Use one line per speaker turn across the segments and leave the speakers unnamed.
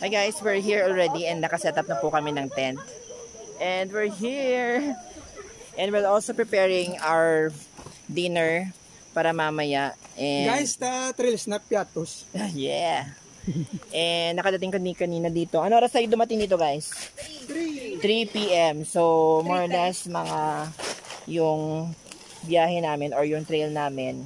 Hi guys, we're here already and nakaset up na po kami ng tent. And we're here. And we're also preparing our dinner para mamaya. And
guys, the trail snap piatos.
Yeah. And nakadating kanina dito. Ano oras tayo dumating dito guys? 3 p.m. So more or less mga yung biyahe namin or yung trail namin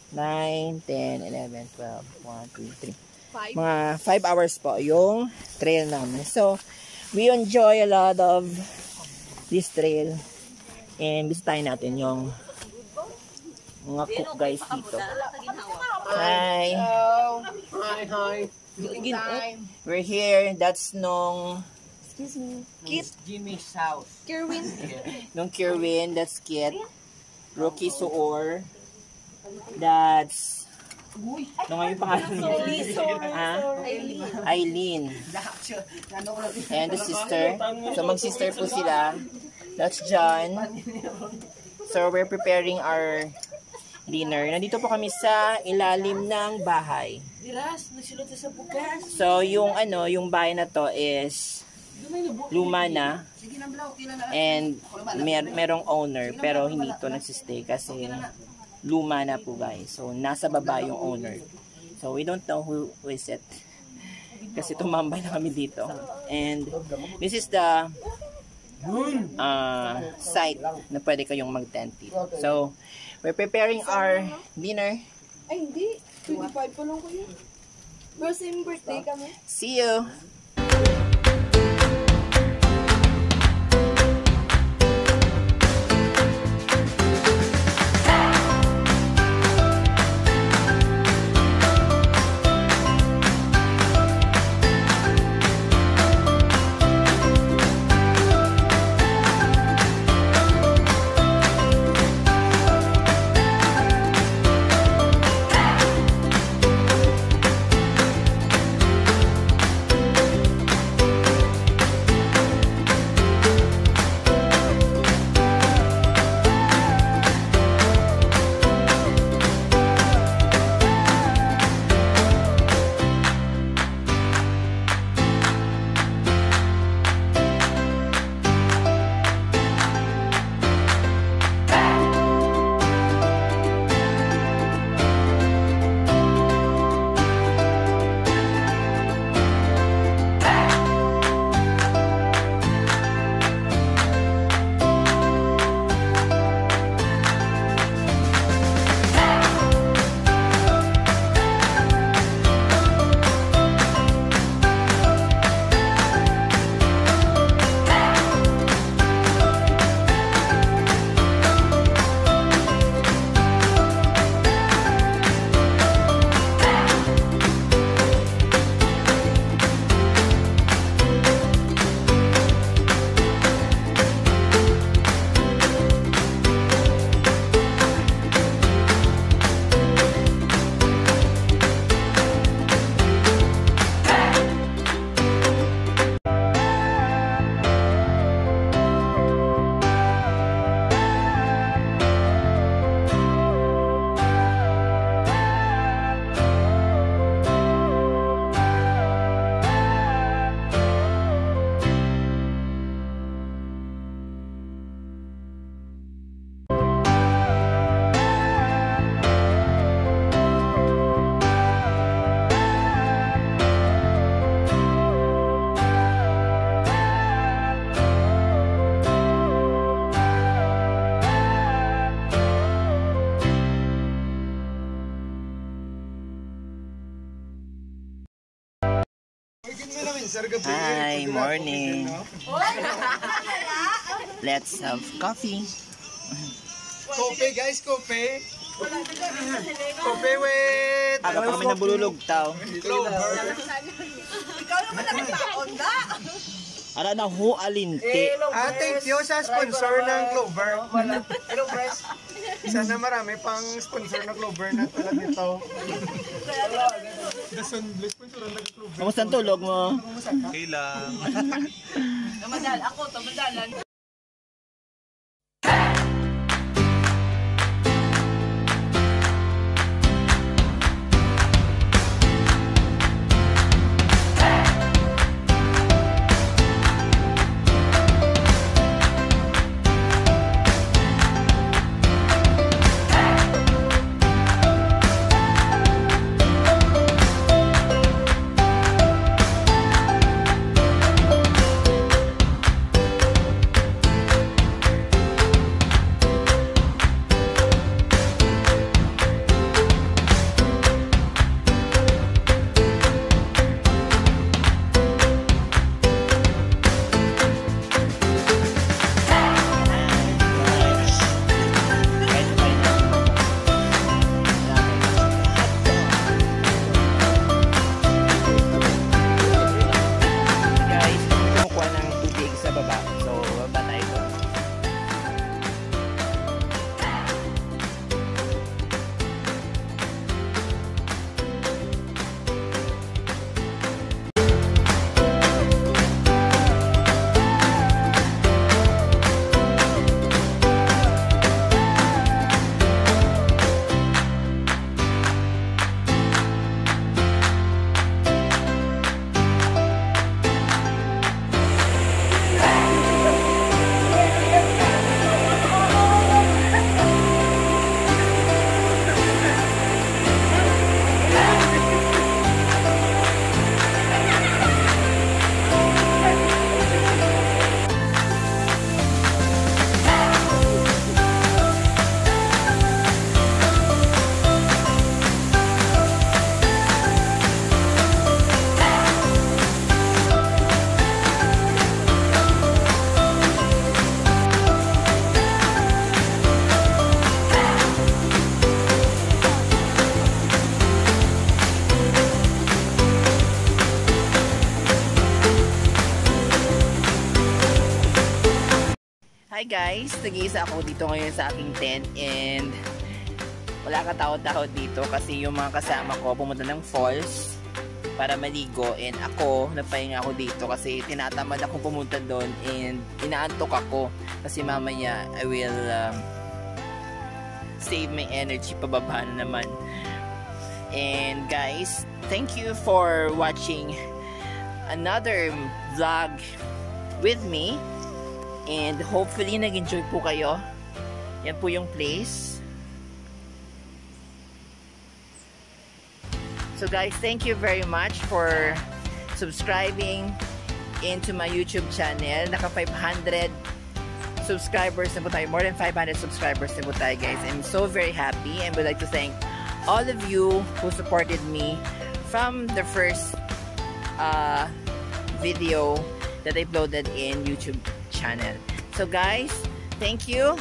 9, 10, 11, 12, 1, 2, 3. Mga 5 hours po yung trail namin. So, we enjoy a lot of this trail. And bisitahin natin yung mga cook guys dito. Hi!
Hi!
We're here. That's nung...
Excuse me.
Kit.
Jimmy's house.
Kerwin.
Nung Kerwin. That's Kit. Rocky Suor. That's... Nung ngayon pangalan niya? Eileen. And the sister. So mag-sister po sila. That's John. So we're preparing our dinner. Nandito po kami sa ilalim ng bahay. So yung yung bahay na to is luma na. And merong owner pero hindi ito nagsistay kasi luma na po guys. So nasa baba yung owner. So we don't know who is it. Kasi tumambay na kami dito. And this is the site na pwede kayong mag-tent dito. So we're preparing our dinner.
Ay hindi. 25 pa lang ko yun. Bro, same birthday kami.
See you! Hi, morning. Let's have coffee.
Coffee guys, coffee. Coffee with...
Aga pa kami nabululog tao.
Clover.
Ikaw naman nagtaon na.
Ara na ho alinti.
Thank you sa sponsor ng Clover. Hello, press. Sana marami pang sponsor ng Clover na tulad nito.
Kamusta ang tulog mo?
Okay lang.
Ako, tamadalan.
guys, nag-iisa ako dito ngayon sa aking tent and wala katawad-tawad dito kasi yung mga kasama ko pumunta ng falls para maligo and ako, nagpahinga ako dito kasi tinatamad ako pumunta doon and inaantok ako kasi mamaya I will save my energy, pababa na naman. And guys, thank you for watching another vlog with me and hopefully nag-enjoy po kayo. Yan po yung place. So guys, thank you very much for subscribing into my YouTube channel. Naka 500 subscribers na po tayo. More than 500 subscribers na po tayo, guys. I'm so very happy and would like to thank all of you who supported me from the first video that I uploaded in YouTube channel. So guys, thank you.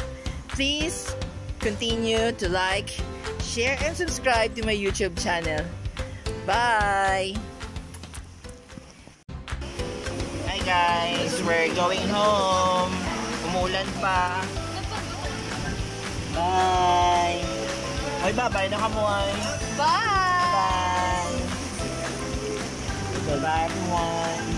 Please continue to like, share, and subscribe to my YouTube channel. Bye! Hi guys, we're going home. Umulan pa. Bye! Ay, bye-bye na kamuhay.
Bye!
Bye! Bye-bye everyone.